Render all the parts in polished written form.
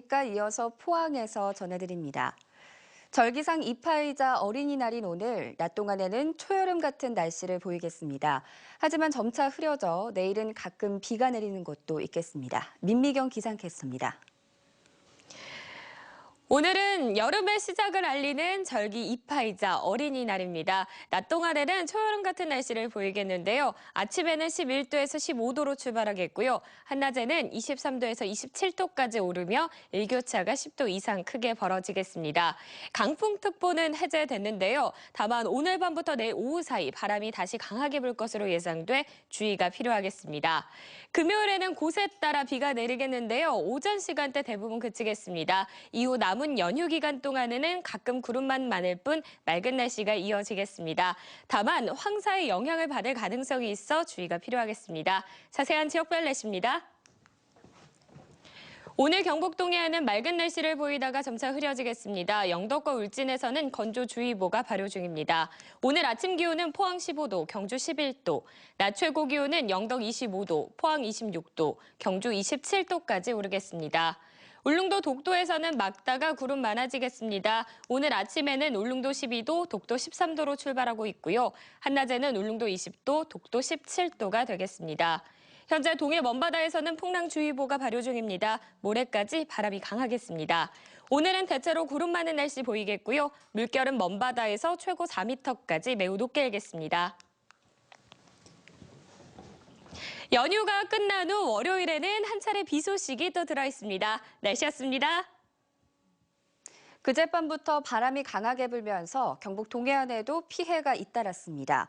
가 이어서 포항에서 전해드립니다. 절기상 이파이자 어린이날인 오늘 낮 동안에는 초여름 같은 날씨를 보이겠습니다. 하지만 점차 흐려져 내일은 가끔 비가 내리는 곳도 있겠습니다. 민미경 기상캐스터입니다. 오늘은 여름의 시작을 알리는 절기 이파이자 어린이날입니다. 낮 동안에는 초여름 같은 날씨를 보이겠는데요. 아침에는 11도에서 15도로 출발하겠고요. 한낮에는 23도에서 27도까지 오르며 일교차가 10도 이상 크게 벌어지겠습니다. 강풍특보는 해제됐는데요. 다만 오늘 밤부터 내일 오후 사이 바람이 다시 강하게 불 것으로 예상돼 주의가 필요하겠습니다. 금요일에는 곳에 따라 비가 내리겠는데요. 오전 시간대 대부분 그치겠습니다. 이후 남은 연휴 기간 동안에는 가끔 구름만 많을 뿐 맑은 날씨가 이어지겠습니다. 다만 황사의 영향을 받을 가능성이 있어 주의가 필요하겠습니다. 자세한 지역별 날씨입니다. 오늘 경북 동해안은 맑은 날씨를 보이다가 점차 흐려지겠습니다. 영덕과 울진에서는 건조주의보가 발효 중입니다. 오늘 아침 기온은 포항 15도, 경주 11도, 낮 최고 기온은 영덕 25도, 포항 26도, 경주 27도까지 오르겠습니다. 울릉도 독도에서는 맑다가 구름 많아지겠습니다. 오늘 아침에는 울릉도 12도, 독도 13도로 출발하고 있고요. 한낮에는 울릉도 20도, 독도 17도가 되겠습니다. 현재 동해 먼바다에서는 풍랑주의보가 발효 중입니다. 모레까지 바람이 강하겠습니다. 오늘은 대체로 구름 많은 날씨 보이겠고요. 물결은 먼바다에서 최고 4m까지 매우 높게 일겠습니다. 연휴가 끝난 후 월요일에는 한 차례 비 소식이 또 들어있습니다. 날씨였습니다. 그젯밤부터 바람이 강하게 불면서 경북 동해안에도 피해가 잇따랐습니다.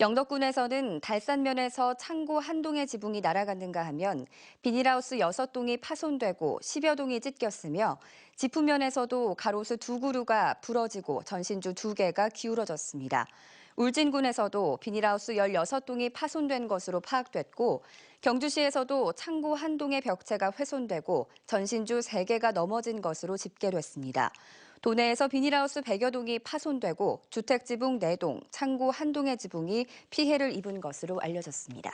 영덕군에서는 달산면에서 창고 한 동의 지붕이 날아갔는가 하면 비닐하우스 6동이 파손되고 10여 동이 찢겼으며 지푸면에서도 가로수 2그루가 부러지고 전신주 2개가 기울어졌습니다. 울진군에서도 비닐하우스 16동이 파손된 것으로 파악됐고 경주시에서도 창고 한 동의 벽체가 훼손되고 전신주 3개가 넘어진 것으로 집계됐습니다. 도내에서 비닐하우스 100여 동이 파손되고 주택지붕 4동, 창고 1동의 지붕이 피해를 입은 것으로 알려졌습니다.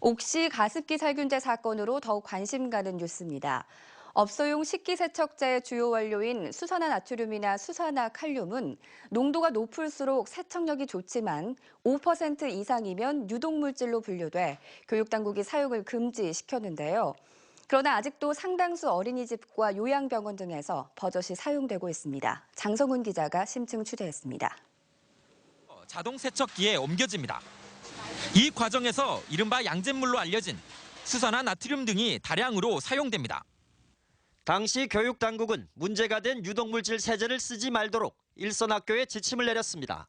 옥시 가습기 살균제 사건으로 더욱 관심 가는 뉴스입니다. 업소용 식기세척제의 주요 원료인 수산화나트륨이나 수산화칼륨은 농도가 높을수록 세척력이 좋지만 5% 이상이면 유독물질로 분류돼 교육당국이 사용을 금지시켰는데요. 그러나 아직도 상당수 어린이집과 요양병원 등에서 버젓이 사용되고 있습니다. 장성훈 기자가 심층 취재했습니다. 자동 세척기에 옮겨집니다. 이 과정에서 이른바 양잿물로 알려진 수산화 나트륨 등이 다량으로 사용됩니다. 당시 교육당국은 문제가 된 유독물질 세제를 쓰지 말도록 일선 학교에 지침을 내렸습니다.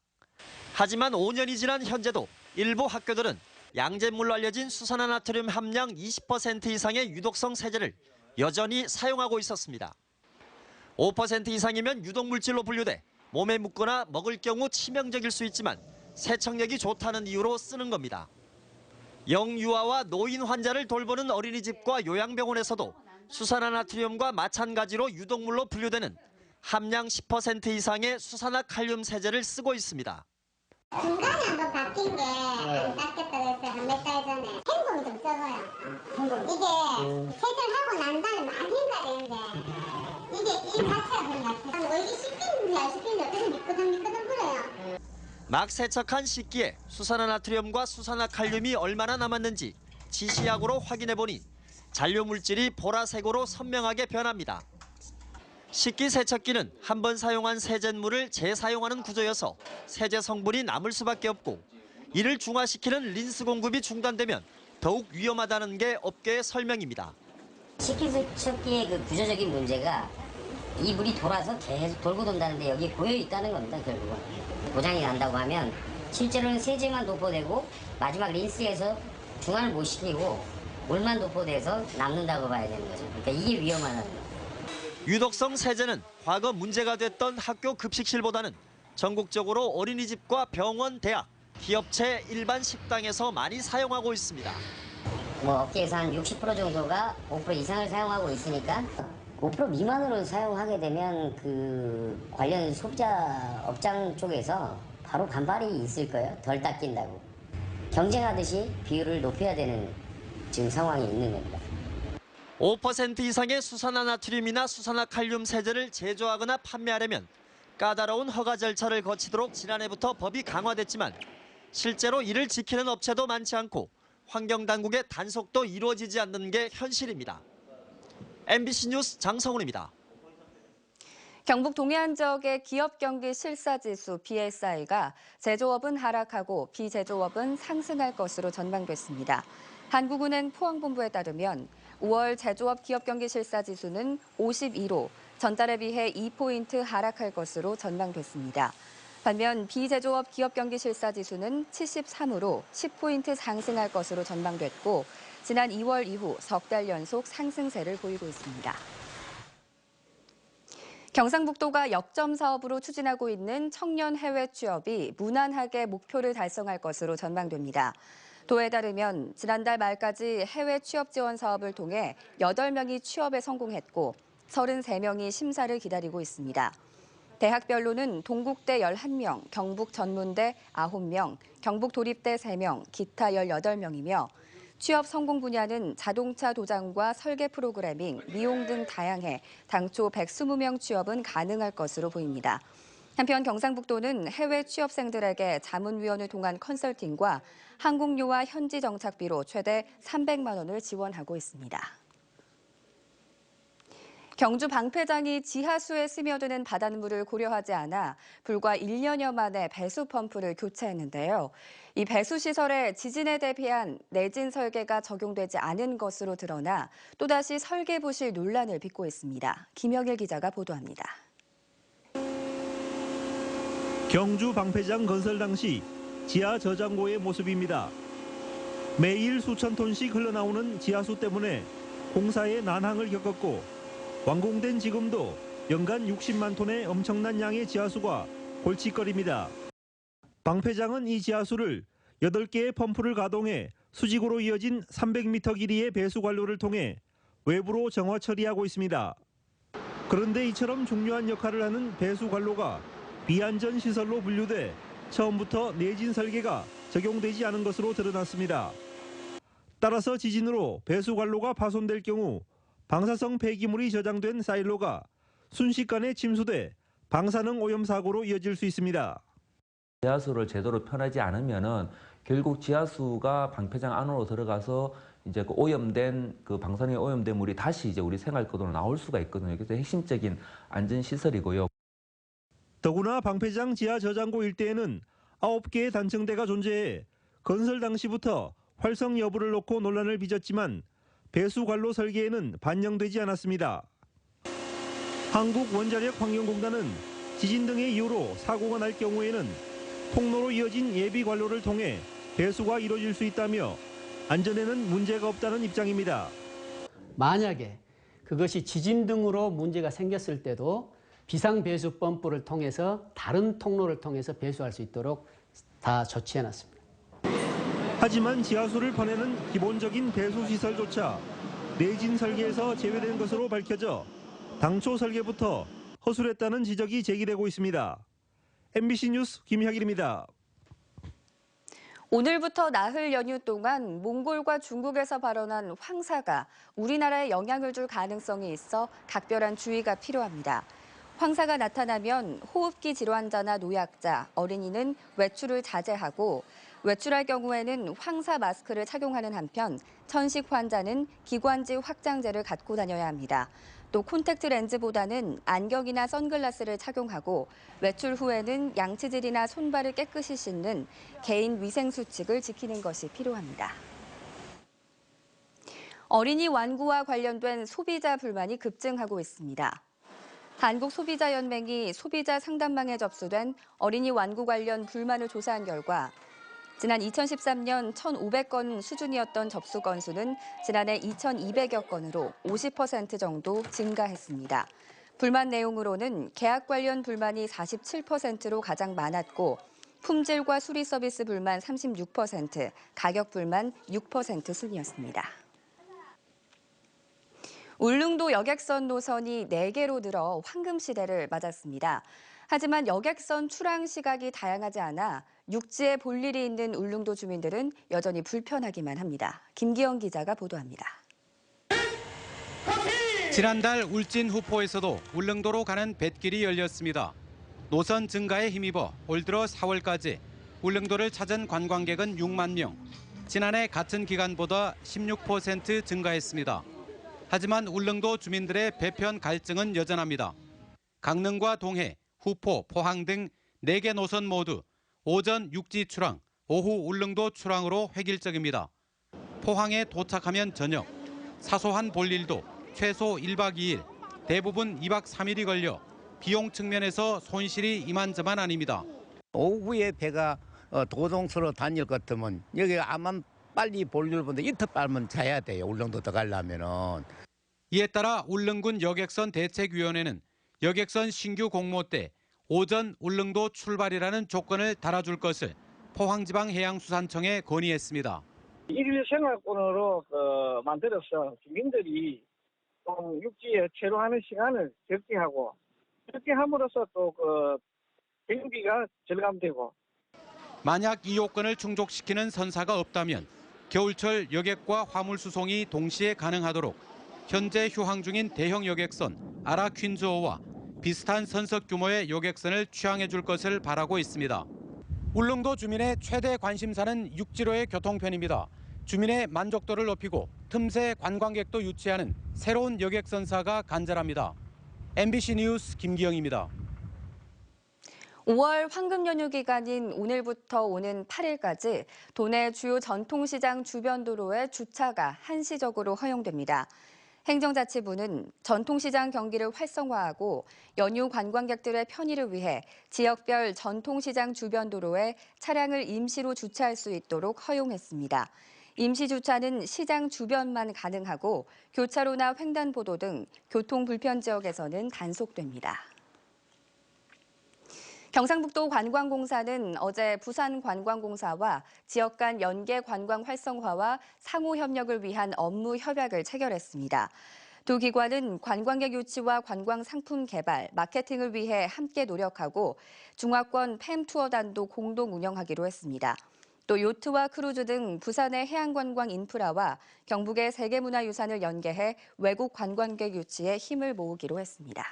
하지만 5년이 지난 현재도 일부 학교들은 양잿물로 알려진 수산화나트륨 함량 20% 이상의 유독성 세제를 여전히 사용하고 있었습니다. 5% 이상이면 유독물질로 분류돼 몸에 묻거나 먹을 경우 치명적일 수 있지만 세척력이 좋다는 이유로 쓰는 겁니다. 영유아와 노인 환자를 돌보는 어린이집과 요양병원에서도 수산화나트륨과 마찬가지로 유독물로 분류되는 함량 10% 이상의 수산화칼륨 세제를 쓰고 있습니다. 중간에 한번 바뀐 게 닦였다고 해서 한 몇 달 전에 헹굼이 좀 적어요. 이게 세정하고 난 다음에 많이 헹궈야 되는데 이게 이 자체가 그런 것 같아요. 이게 씻기는지 안 씻기는지 계속 미끄덩미끄덩 거려요. 막 세척한 식기에 수산화나트륨과 수산화칼륨이 얼마나 남았는지 지시약으로 확인해보니 잔류물질이 보라색으로 선명하게 변합니다. 식기세척기는 한 번 사용한 세젠물을 재사용하는 구조여서 세제 성분이 남을 수밖에 없고 이를 중화시키는 린스 공급이 중단되면 더욱 위험하다는 게 업계의 설명입니다. 식기세척기의 그 구조적인 문제가 이 물이 돌아서 계속 돌고 돈다는데 여기 고여 있다는 겁니다. 결국은 고장이 난다고 하면 실제로는 세제만 도포되고 마지막 린스에서 중화를 못 시키고 물만 도포돼서 남는다고 봐야 되는 거죠. 그러니까 이게 위험하다는 거예요. 유독성 세제는 과거 문제가 됐던 학교 급식실보다는 전국적으로 어린이집과 병원, 대학, 기업체, 일반 식당에서 많이 사용하고 있습니다. 업계에서 한 60% 정도가 5% 이상을 사용하고 있으니까 5% 미만으로 사용하게 되면 그 관련 소비자 업장 쪽에서 바로 반발이 있을 거예요. 덜 닦인다고. 경쟁하듯이 비율을 높여야 되는 지금 상황이 있는 겁니다. 5% 이상의 수산화나트륨이나 수산화칼륨 세제를 제조하거나 판매하려면 까다로운 허가 절차를 거치도록 지난해부터 법이 강화됐지만 실제로 이를 지키는 업체도 많지 않고 환경당국의 단속도 이루어지지 않는 게 현실입니다. MBC 뉴스 장성훈입니다. 경북 동해안 지역의 기업 경기 실사지수 BSI가 제조업은 하락하고 비제조업은 상승할 것으로 전망됐습니다. 한국은행 포항본부에 따르면 5월 제조업 기업 경기 실사지수는 52로 전달에 비해 2포인트 하락할 것으로 전망됐습니다. 반면 비제조업 기업 경기 실사지수는 73으로 10포인트 상승할 것으로 전망됐고 지난 2월 이후 석 달 연속 상승세를 보이고 있습니다. 경상북도가 역점 사업으로 추진하고 있는 청년 해외 취업이 무난하게 목표를 달성할 것으로 전망됩니다. 도에 따르면 지난달 말까지 해외 취업 지원 사업을 통해 8명이 취업에 성공했고 33명이 심사를 기다리고 있습니다. 대학별로는 동국대 11명, 경북전문대 9명, 경북도립대 3명, 기타 18명이며 취업 성공 분야는 자동차 도장과 설계 프로그래밍, 미용 등 다양해 당초 120명 취업은 가능할 것으로 보입니다. 한편 경상북도는 해외 취업생들에게 자문위원을 통한 컨설팅과 항공료와 현지 정착비로 최대 300만 원을 지원하고 있습니다. 경주 방패장이 지하수에 스며드는 바닷물을 고려하지 않아 불과 1년여 만에 배수 펌프를 교체했는데요. 이 배수 시설에 지진에 대비한 내진 설계가 적용되지 않은 것으로 드러나 또다시 설계 부실 논란을 빚고 있습니다. 김영일 기자가 보도합니다. 경주 방패장 건설 당시 지하 저장고의 모습입니다. 매일 수천 톤씩 흘러나오는 지하수 때문에 공사에 난항을 겪었고 완공된 지금도 연간 60만 톤의 엄청난 양의 지하수가 골칫거립니다. 방패장은 이 지하수를 8개의 펌프를 가동해 수직으로 이어진 300m 길이의 배수 관로를 통해 외부로 정화 처리하고 있습니다. 그런데 이처럼 중요한 역할을 하는 배수 관로가 비안전 시설로 분류돼 처음부터 내진 설계가 적용되지 않은 것으로 드러났습니다. 따라서 지진으로 배수 관로가 파손될 경우 방사성 폐기물이 저장된 사일로가 순식간에 침수돼 방사능 오염 사고로 이어질 수 있습니다. 지하수를 제대로 편하지 않으면은 결국 지하수가 방패장 안으로 들어가서 이제 그 오염된 그 방사능에 오염된 물이 다시 이제 우리 생활거도로 나올 수가 있거든요. 그래서 핵심적인 안전 시설이고요. 더구나 방패장 지하 저장고 일대에는 9개의 단층대가 존재해 건설 당시부터 활성 여부를 놓고 논란을 빚었지만 배수 관로 설계에는 반영되지 않았습니다. 한국원자력환경공단은 지진 등의 이유로 사고가 날 경우에는 통로로 이어진 예비 관로를 통해 배수가 이루어질 수 있다며 안전에는 문제가 없다는 입장입니다. 만약에 그것이 지진 등으로 문제가 생겼을 때도 비상배수 펌프를 통해서 다른 통로를 통해서 배수할 수 있도록 다 조치해놨습니다. 하지만 지하수를 퍼내는 기본적인 배수 시설조차 내진 설계에서 제외된 것으로 밝혀져 당초 설계부터 허술했다는 지적이 제기되고 있습니다. MBC 뉴스 김혁일입니다. 오늘부터 나흘 연휴 동안 몽골과 중국에서 발원한 황사가 우리나라에 영향을 줄 가능성이 있어 각별한 주의가 필요합니다. 황사가 나타나면 호흡기 질환자나 노약자, 어린이는 외출을 자제하고 외출할 경우에는 황사 마스크를 착용하는 한편 천식 환자는 기관지 확장제를 갖고 다녀야 합니다. 또 콘택트 렌즈보다는 안경이나 선글라스를 착용하고 외출 후에는 양치질이나 손발을 깨끗이 씻는 개인 위생 수칙을 지키는 것이 필요합니다. 어린이 완구와 관련된 소비자 불만이 급증하고 있습니다. 한국소비자연맹이 소비자 상담망에 접수된 어린이 완구 관련 불만을 조사한 결과 지난 2013년 1,500건 수준이었던 접수 건수는 지난해 2,200여 건으로 50% 정도 증가했습니다. 불만 내용으로는 계약 관련 불만이 47%로 가장 많았고 품질과 수리 서비스 불만 36%, 가격 불만 6% 순이었습니다. 울릉도 여객선 노선이 4개로 늘어 황금시대를 맞았습니다. 하지만 여객선 출항 시각이 다양하지 않아 육지에 볼 일이 있는 울릉도 주민들은 여전히 불편하기만 합니다. 김기영 기자가 보도합니다. 지난달 울진 후포에서도 울릉도로 가는 뱃길이 열렸습니다. 노선 증가에 힘입어 올 들어 4월까지 울릉도를 찾은 관광객은 6만 명. 지난해 같은 기간보다 16% 증가했습니다. 하지만 울릉도 주민들의 배편 갈증은 여전합니다. 강릉과 동해, 후포, 포항 등 4개 노선 모두 오전 육지 출항, 오후 울릉도 출항으로 획일적입니다. 포항에 도착하면 저녁, 사소한 볼일도 최소 1박 2일, 대부분 2박 3일이 걸려 비용 측면에서 손실이 이만저만 아닙니다. 오후에 배가 도동서로 다닐 것 같으면 여기 아마 빨리 볼일 보는데 이틀 빨면 자야 돼요. 울릉도 들어가려면은. 이에 따라 울릉군 여객선 대책위원회는 여객선 신규 공모 때 오전 울릉도 출발이라는 조건을 달아줄 것을 포항지방해양수산청에 건의했습니다. 일일 생활권으로 만들어서 주민들이 육지에 체류하는 시간을 적게 하고 그렇게 함으로써 또 경비가 절감되고. 만약 이 요건을 충족시키는 선사가 없다면 겨울철 여객과 화물 수송이 동시에 가능하도록 현재 휴항 중인 대형 여객선 아라 퀸즈호와 비슷한 선석 규모의 여객선을 취항해 줄 것을 바라고 있습니다. 울릉도 주민의 최대 관심사는 육지로의 교통편입니다. 주민의 만족도를 높이고 틈새 관광객도 유치하는 새로운 여객선사가 간절합니다. MBC 뉴스 김기영입니다. 5월 황금 연휴 기간인 오늘부터 오는 8일까지 도내 주요 전통시장 주변 도로의 주차가 한시적으로 허용됩니다. 행정자치부는 전통시장 경기를 활성화하고 연휴 관광객들의 편의를 위해 지역별 전통시장 주변 도로에 차량을 임시로 주차할 수 있도록 허용했습니다. 임시 주차는 시장 주변만 가능하고 교차로나 횡단보도 등 교통 불편 지역에서는 단속됩니다. 경상북도 관광공사는 어제 부산관광공사와 지역 간 연계 관광 활성화와 상호 협력을 위한 업무 협약을 체결했습니다. 두 기관은 관광객 유치와 관광 상품 개발, 마케팅을 위해 함께 노력하고 중화권 팸투어단도 공동 운영하기로 했습니다. 또 요트와 크루즈 등 부산의 해양관광 인프라와 경북의 세계문화유산을 연계해 외국 관광객 유치에 힘을 모으기로 했습니다.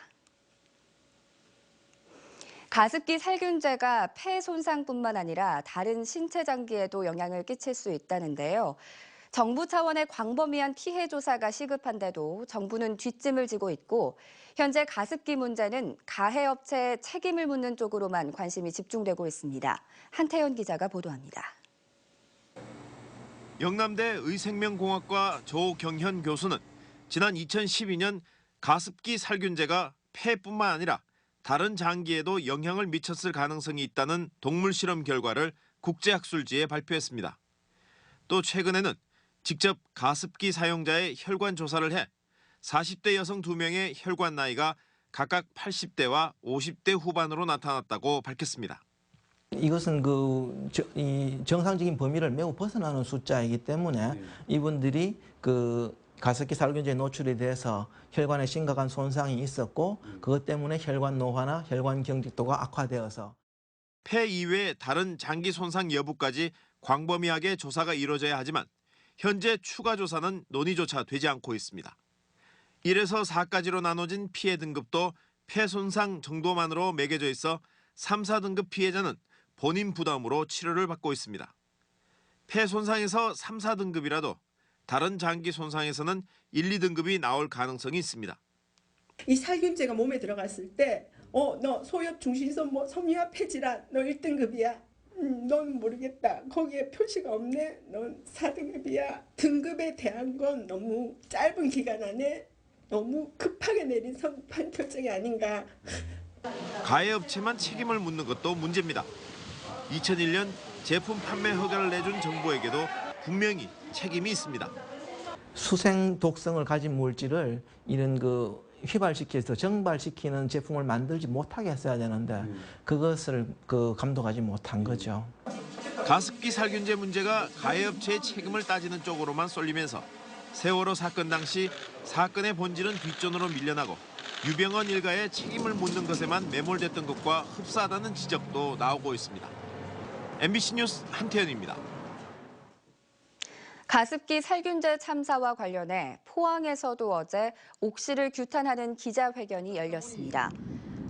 가습기 살균제가 폐 손상뿐만 아니라 다른 신체 장기에도 영향을 끼칠 수 있다는데요. 정부 차원의 광범위한 피해 조사가 시급한데도 정부는 뒷짐을 지고 있고 현재 가습기 문제는 가해업체에 책임을 묻는 쪽으로만 관심이 집중되고 있습니다. 한태현 기자가 보도합니다. 영남대 의생명공학과 조경현 교수는 지난 2012년 가습기 살균제가 폐뿐만 아니라 다른 장기에도 영향을 미쳤을 가능성이 있다는 동물 실험 결과를 국제학술지에 발표했습니다. 또 최근에는 직접 가습기 사용자의 혈관 조사를 해 40대 여성 2명의 혈관 나이가 각각 80대와 50대 후반으로 나타났다고 밝혔습니다. 이것은 정상적인 범위를 매우 벗어나는 숫자이기 때문에 이분들이 가습기 살균제에 노출이 돼서 혈관에 심각한 손상이 있었고 그것 때문에 혈관 노화나 혈관 경직도가 악화되어서 폐 이외의 다른 장기 손상 여부까지 광범위하게 조사가 이루어져야 하지만 현재 추가 조사는 논의조차 되지 않고 있습니다. 1에서 4까지로 나눠진 피해 등급도 폐 손상 정도만으로 매겨져 있어 3, 4등급 피해자는 본인 부담으로 치료를 받고 있습니다. 폐 손상에서 3, 4등급이라도 다른 장기 손상에서는 1, 2등급이 나올 가능성이 있습니다. 이 살균제가 몸에 들어갔을 때 너 소엽 중신성 섬유화 폐질환 너 1등급이야. 넌 모르겠다. 거기에 표시가 없네. 넌 4등급이야. 등급에 대한 건 너무 짧은 기간 안에 너무 급하게 내린 성판 결정이 아닌가. 가해업체만 책임을 묻는 것도 문제입니다. 2001년 제품 판매 허가를 내준 정부에게도 분명히 책임이 있습니다. 수생 독성을 가진 물질을 이런 휘발시켜서 정발시키는 제품을 만들지 못하게 했어야 되는데 그것을 감독하지 못한 거죠. 가습기 살균제 문제가 가해업체의 책임을 따지는 쪽으로만 쏠리면서 세월호 사건 당시 사건의 본질은 뒷전으로 밀려나고 유병헌 일가의 책임을 묻는 것에만 매몰됐던 것과 흡사하다는 지적도 나오고 있습니다. MBC 뉴스 한태현입니다. 가습기 살균제 참사와 관련해 포항에서도 어제 옥시를 규탄하는 기자회견이 열렸습니다.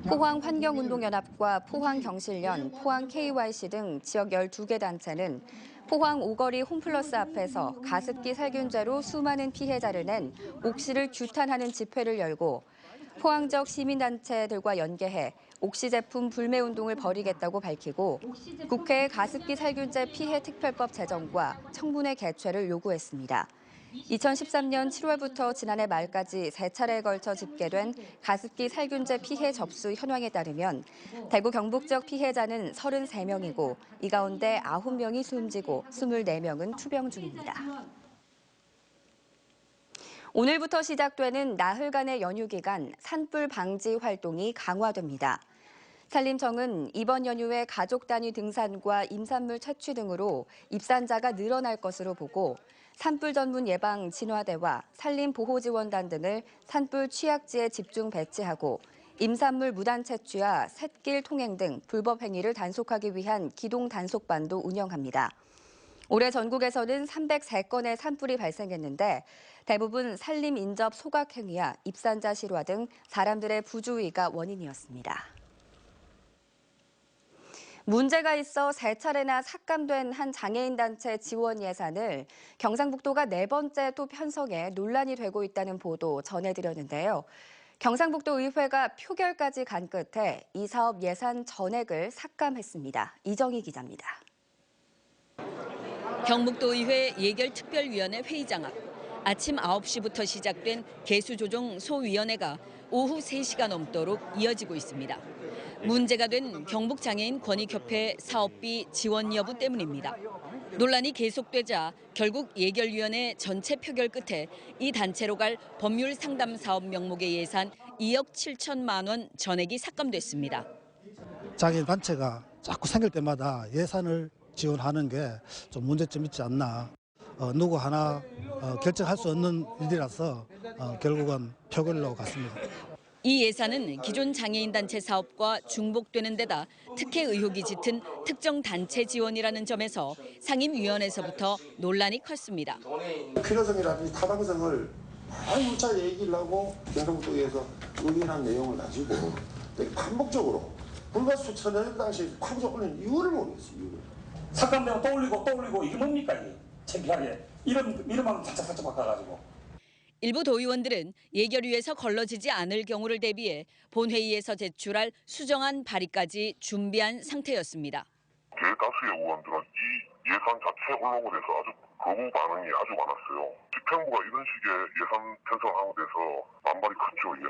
포항환경운동연합과 포항경실련, 포항KYC 등 지역 12개 단체는 포항 오거리 홈플러스 앞에서 가습기 살균제로 수많은 피해자를 낸 옥시를 규탄하는 집회를 열고 포항 지역 시민단체들과 연계해 옥시 제품 불매 운동을 벌이겠다고 밝히고 국회에 가습기 살균제 피해 특별법 제정과 청문회 개최를 요구했습니다. 2013년 7월부터 지난해 말까지 3차례에 걸쳐 집계된 가습기 살균제 피해 접수 현황에 따르면 대구 경북 지역 피해자는 33명이고 이 가운데 9명이 숨지고 24명은 투병 중입니다. 오늘부터 시작되는 나흘간의 연휴 기간 산불 방지 활동이 강화됩니다. 산림청은 이번 연휴에 가족 단위 등산과 임산물 채취 등으로 입산자가 늘어날 것으로 보고 산불 전문 예방 진화대와 산림보호지원단 등을 산불 취약지에 집중 배치하고 임산물 무단 채취와 샛길 통행 등 불법 행위를 단속하기 위한 기동 단속반도 운영합니다. 올해 전국에서는 303건의 산불이 발생했는데 대부분 산림 인접 소각 행위와 입산자 실화 등 사람들의 부주의가 원인이었습니다. 문제가 있어 3차례나 삭감된 한 장애인 단체 지원 예산을 경상북도가 4번째 또 편성해 논란이 되고 있다는 보도 전해드렸는데요. 경상북도 의회가 표결까지 간 끝에 이 사업 예산 전액을 삭감했습니다. 이정희 기자입니다. 경북도의회 예결특별위원회 회의장 앞 아침 9시부터 시작된 개수조정 소위원회가 오후 3시가 넘도록 이어지고 있습니다. 문제가 된 경북장애인 권익협회 사업비 지원 여부 때문입니다. 논란이 계속되자 결국 예결위원회 전체 표결 끝에 이 단체로 갈 법률 상담 사업 명목의 예산 2억 7천만 원 전액이 삭감됐습니다. 장애인 단체가 자꾸 생길 때마다 예산을 지원하는 게 좀 문제점 있지 않나. 누구 하나 결정할 수 없는 일이라서 결국은 표결로 갔습니다. 이 예산은 기존 장애인 단체 사업과 중복되는 데다 특혜 의혹이 짙은 특정 단체 지원이라는 점에서 상임위원회에서부터 논란이 컸습니다. 필요성이라든지 타당성을 문자 얘기를 하고 경상북도에서 의견한 내용을 가지고 반복적으로 불과 수천 년 당시 광주 올린 이유를 모르겠어요. 이유를. 삭감되면 또 올리고 이게 뭡니까 이게 창피하게 이름만 살짝 바꿔가지고. 일부 도의원들은 예결위에서 걸러지지 않을 경우를 대비해 본회의에서 제출할 수정안 발의까지 준비한 상태였습니다. 대다수의 의원들은 이 예산 자체 올라오고 돼서 아주 거부 반응이 아주 많았어요. 집행부가 이런 식의 예산 편성을 하고 돼서 반발이 컸죠. 이게.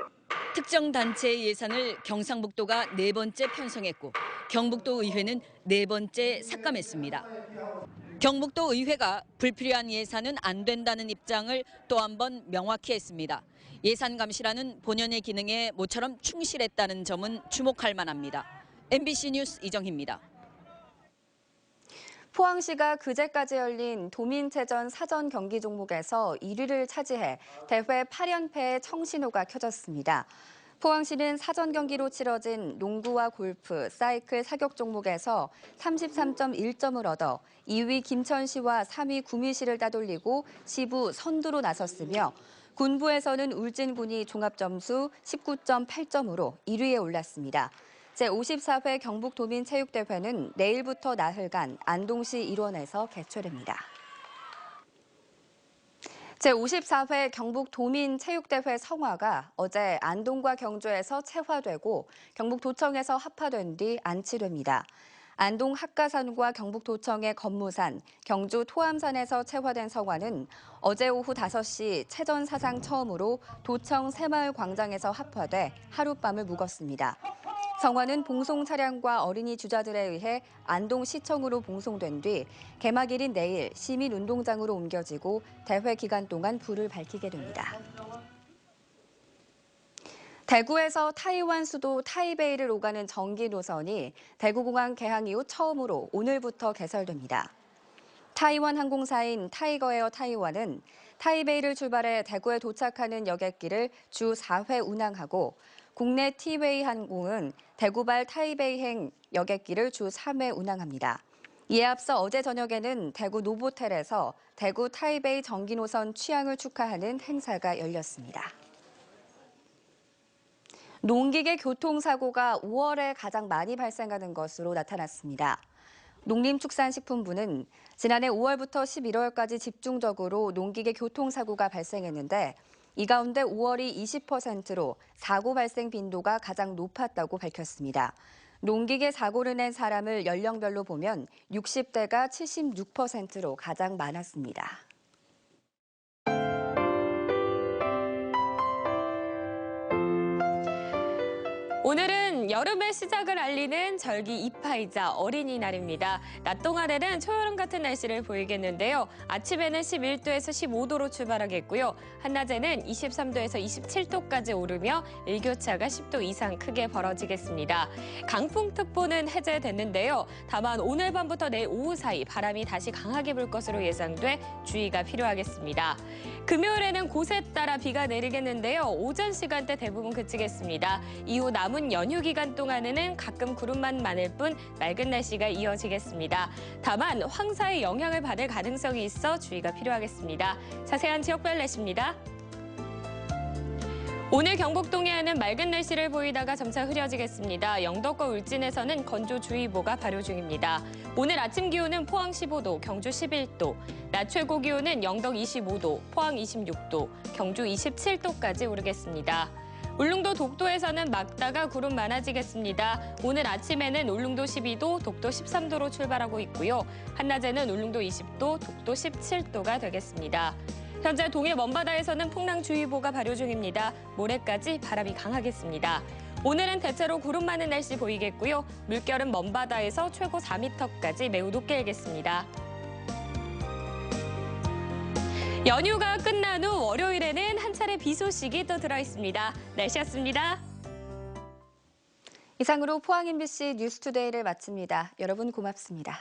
특정 단체의 예산을 경상북도가 4번째 편성했고 경북도 의회는 4번째 삭감했습니다. 경북도 의회가 불필요한 예산은 안 된다는 입장을 또 한 번 명확히 했습니다. 예산 감시라는 본연의 기능에 모처럼 충실했다는 점은 주목할 만합니다. MBC 뉴스 이정희입니다. 포항시가 그제까지 열린 도민체전 사전 경기 종목에서 1위를 차지해 대회 8연패의 청신호가 켜졌습니다. 포항시는 사전 경기로 치러진 농구와 골프, 사이클 사격 종목에서 33.1점을 얻어 2위 김천시와 3위 구미시를 따돌리고 시부 선두로 나섰으며 군부에서는 울진군이 종합점수 19.8점으로 1위에 올랐습니다. 제54회 경북도민체육대회는 내일부터 나흘간 안동시 일원에서 개최됩니다. 제54회 경북도민체육대회 성화가 어제 안동과 경주에서 채화되고 경북도청에서 합화된 뒤 안치됩니다. 안동 학가산과 경북도청의 건무산, 경주 토암산에서 채화된 성화는 어제 오후 5시 체전 사상 처음으로 도청 새마을 광장에서 합화돼 하룻밤을 묵었습니다. 성화는 봉송 차량과 어린이 주자들에 의해 안동시청으로 봉송된 뒤 개막일인 내일 시민운동장으로 옮겨지고 대회 기간 동안 불을 밝히게 됩니다. 대구에서 타이완 수도 타이베이를 오가는 전기 노선이 대구공항 개항 이후 처음으로 오늘부터 개설됩니다. 타이완 항공사인 타이거에어 타이완은 타이베이를 출발해 대구에 도착하는 여객기를 주 4회 운항하고 국내 티웨이 항공은 대구발 타이베이행 여객기를 주 3회 운항합니다. 이에 앞서 어제 저녁에는 대구 노보텔에서 대구 타이베이 정기노선 취항을 축하하는 행사가 열렸습니다. 농기계 교통사고가 5월에 가장 많이 발생하는 것으로 나타났습니다. 농림축산식품부는 지난해 5월부터 11월까지 집중적으로 농기계 교통사고가 발생했는데 이 가운데 5월이 20%로 사고 발생 빈도가 가장 높았다고 밝혔습니다. 농기계 사고를 낸 사람을 연령별로 보면 60대가 76%로 가장 많았습니다. 오늘은 여름의 시작을 알리는 절기 이파이자 어린이날입니다. 낮 동안에는 초여름 같은 날씨를 보이겠는데요. 아침에는 11도에서 15도로 출발하겠고요. 한낮에는 23도에서 27도까지 오르며 일교차가 10도 이상 크게 벌어지겠습니다. 강풍특보는 해제됐는데요. 다만 오늘 밤부터 내일 오후 사이 바람이 다시 강하게 불 것으로 예상돼 주의가 필요하겠습니다. 금요일에는 곳에 따라 비가 내리겠는데요. 오전 시간대 대부분 그치겠습니다. 이후 남은 연휴 기간 동안에는 가끔 구름만 많을 뿐 맑은 날씨가 이어지겠습니다. 다만 황사의 영향을 받을 가능성이 있어 주의가 필요하겠습니다. 자세한 지역별 날씨입니다. 오늘 경북 동해안은 맑은 날씨를 보이다가 점차 흐려지겠습니다. 영덕과 울진에서는 건조주의보가 발효 중입니다. 오늘 아침 기온은 포항 15도, 경주 11도, 낮 최고 기온은 영덕 25도, 포항 26도, 경주 27도까지 오르겠습니다. 울릉도 독도에서는 막다가 구름 많아지겠습니다. 오늘 아침에는 울릉도 12도, 독도 13도로 출발하고 있고요. 한낮에는 울릉도 20도, 독도 17도가 되겠습니다. 현재 동해 먼바다에서는 풍랑주의보가 발효 중입니다. 모레까지 바람이 강하겠습니다. 오늘은 대체로 구름 많은 날씨 보이겠고요. 물결은 먼바다에서 최고 4m까지 매우 높게 일겠습니다. 연휴가 끝난 후 월요일에는 한 차례 비 소식이 또 들어있습니다. 날씨였습니다. 이상으로 포항 MBC 뉴스투데이를 마칩니다. 여러분 고맙습니다.